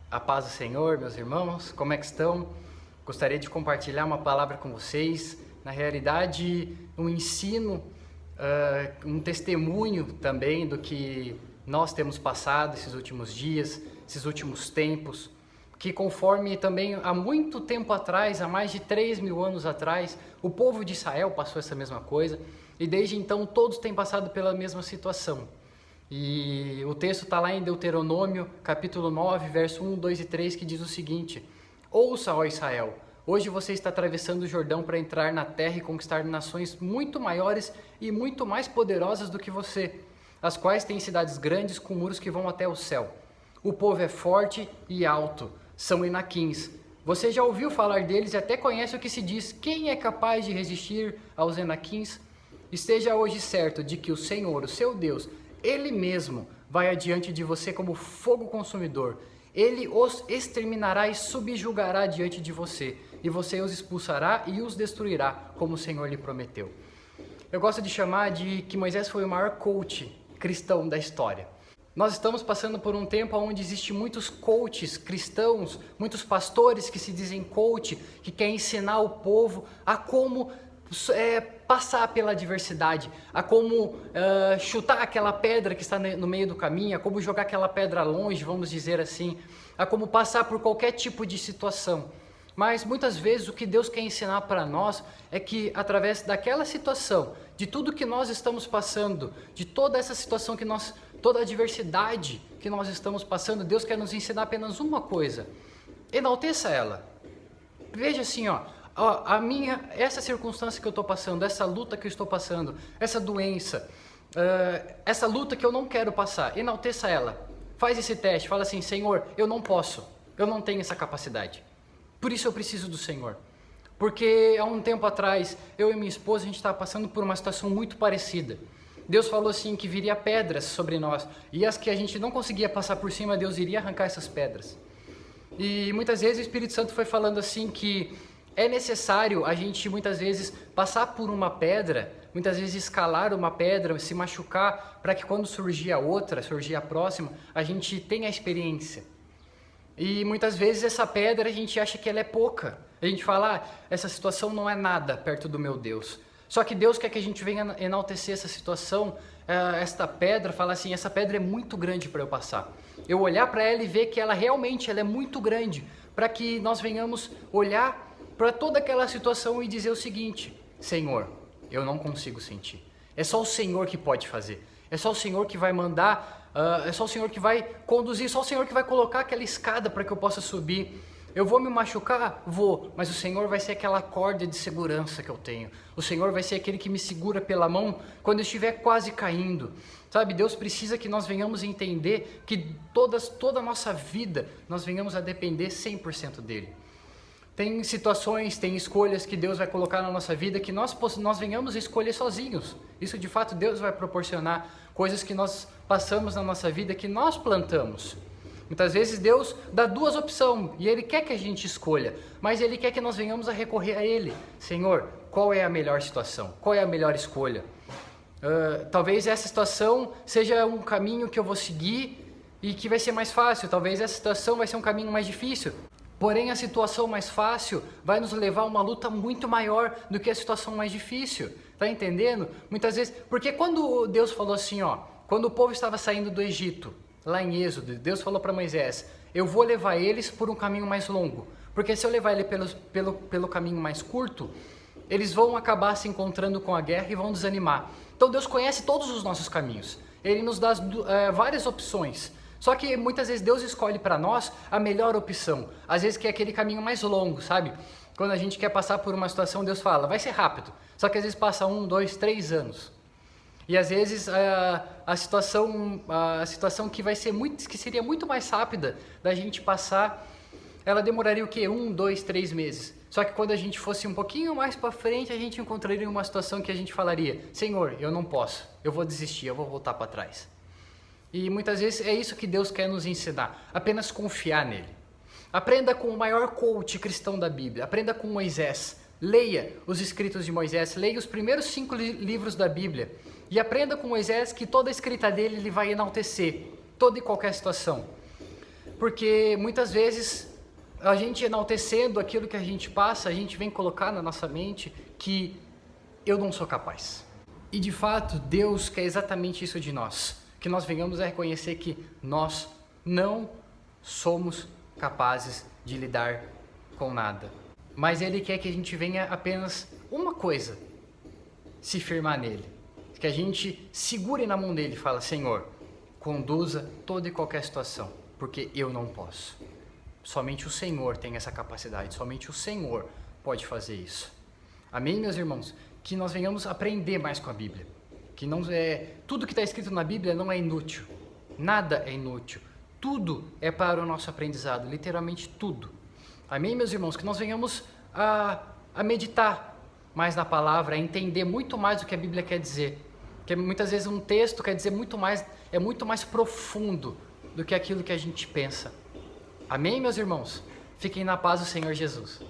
A paz do Senhor, meus irmãos, como é que estão? Gostaria de compartilhar uma palavra com vocês. Na realidade, um ensino, um testemunho também do que nós temos passado esses últimos dias, esses últimos tempos, que conforme também há muito tempo atrás, há mais de 3.000 anos atrás, o povo de Israel passou essa mesma coisa e desde então todos têm passado pela mesma situação. E o texto está lá em Deuteronômio, capítulo 9, verso 1, 2 e 3, que diz o seguinte: Ouça, ó Israel, hoje você está atravessando o Jordão para entrar na terra e conquistar nações muito maiores e muito mais poderosas do que você, as quais têm cidades grandes com muros que vão até o céu. O povo é forte e alto, são Enaquins. Você já ouviu falar deles e até conhece o que se diz: quem é capaz de resistir aos Enaquins? Esteja hoje certo de que o Senhor, o seu Deus, Ele mesmo vai adiante de você como fogo consumidor. Ele os exterminará e subjugará diante de você, e você os expulsará e os destruirá, como o Senhor lhe prometeu. Eu gosto de chamar de que Moisés foi o maior coach cristão da história. Nós estamos passando por um tempo onde existem muitos coaches cristãos, muitos pastores que se dizem coach, que querem ensinar o povo a como passar pela adversidade, a como chutar aquela pedra que está no meio do caminho, a como jogar aquela pedra longe, vamos dizer assim, a como passar por qualquer tipo de situação. Mas muitas vezes o que Deus quer ensinar para nós é que através daquela situação, de tudo que nós estamos passando, de toda essa situação toda a adversidade que nós estamos passando, Deus quer nos ensinar apenas uma coisa: enalteça ela. Veja assim, essa circunstância que eu estou passando, essa luta que eu estou passando, essa doença, essa luta que eu não quero passar, enalteça ela. Faz esse teste, fala assim: Senhor, eu não posso, eu não tenho essa capacidade. Por isso eu preciso do Senhor. Porque há um tempo atrás, eu e minha esposa, a gente estava passando por uma situação muito parecida. Deus falou assim que viria pedras sobre nós, e as que a gente não conseguia passar por cima, Deus iria arrancar essas pedras. E muitas vezes o Espírito Santo foi falando assim que é necessário a gente muitas vezes passar por uma pedra, muitas vezes escalar uma pedra, se machucar, para que quando surgir a outra, surgir a próxima, a gente tenha a experiência. E muitas vezes essa pedra a gente acha que ela é pouca. A gente fala: essa situação não é nada perto do meu Deus. Só que Deus quer que a gente venha enaltecer essa situação, esta pedra, falar assim: essa pedra é muito grande para eu passar. Eu olhar para ela e ver que ela realmente é muito grande, para que nós venhamos olhar para toda aquela situação e dizer o seguinte: Senhor, eu não consigo sentir. É só o Senhor que pode fazer. É só o Senhor que vai mandar, é só o Senhor que vai conduzir, só o Senhor que vai colocar aquela escada para que eu possa subir. Eu vou me machucar? Vou, mas o Senhor vai ser aquela corda de segurança que eu tenho. O Senhor vai ser aquele que me segura pela mão quando eu estiver quase caindo. Sabe, Deus precisa que nós venhamos entender que toda a nossa vida, nós venhamos a depender 100% dEle. Tem situações, tem escolhas que Deus vai colocar na nossa vida que nós venhamos a escolher sozinhos. Isso de fato Deus vai proporcionar, coisas que nós passamos na nossa vida que nós plantamos. Muitas vezes Deus dá duas opções e Ele quer que a gente escolha, mas Ele quer que nós venhamos a recorrer a Ele. Senhor, qual é a melhor situação? Qual é a melhor escolha? Talvez essa situação seja um caminho que eu vou seguir e que vai ser mais fácil. Talvez essa situação vai ser um caminho mais difícil. Porém, a situação mais fácil vai nos levar a uma luta muito maior do que a situação mais difícil. Tá entendendo? Muitas vezes, porque quando Deus falou assim, quando o povo estava saindo do Egito, lá em Êxodo, Deus falou para Moisés: eu vou levar eles por um caminho mais longo, porque se eu levar ele pelo caminho mais curto, eles vão acabar se encontrando com a guerra e vão desanimar. Então Deus conhece todos os nossos caminhos, Ele nos dá várias opções. Só que muitas vezes Deus escolhe para nós a melhor opção, às vezes que é aquele caminho mais longo, sabe? Quando a gente quer passar por uma situação, Deus fala: vai ser rápido, só que às vezes passa 1, 2, 3 anos. E às vezes a situação que seria muito mais rápida da gente passar, ela demoraria o quê? 1, 2, 3 meses. Só que quando a gente fosse um pouquinho mais para frente, a gente encontraria uma situação que a gente falaria: Senhor, eu não posso, eu vou desistir, eu vou voltar para trás. E muitas vezes é isso que Deus quer nos ensinar, apenas confiar nele. Aprenda com o maior coach cristão da Bíblia, aprenda com Moisés. Leia os escritos de Moisés, leia os primeiros 5 livros da Bíblia e aprenda com Moisés que toda a escrita dele ele vai enaltecer, toda e qualquer situação. porque muitas vezes a gente enaltecendo aquilo que a gente passa, a gente vem colocar na nossa mente que eu não sou capaz. E de fato, Deus quer exatamente isso de nós, que nós venhamos a reconhecer que nós não somos capazes de lidar com nada. Mas Ele quer que a gente venha apenas uma coisa, se firmar nele. Que a gente segure na mão dele e fala: Senhor, conduza toda e qualquer situação, porque eu não posso. Somente o Senhor tem essa capacidade, somente o Senhor pode fazer isso. Amém, meus irmãos? Que nós venhamos aprender mais com a Bíblia. Que não tudo que está escrito na Bíblia não é inútil. Nada é inútil. Tudo é para o nosso aprendizado, literalmente tudo. Amém, meus irmãos? Que nós venhamos a meditar mais na palavra, a entender muito mais o que a Bíblia quer dizer. Porque muitas vezes um texto quer dizer muito mais, é muito mais profundo do que aquilo que a gente pensa. Amém, meus irmãos? Fiquem na paz do Senhor Jesus.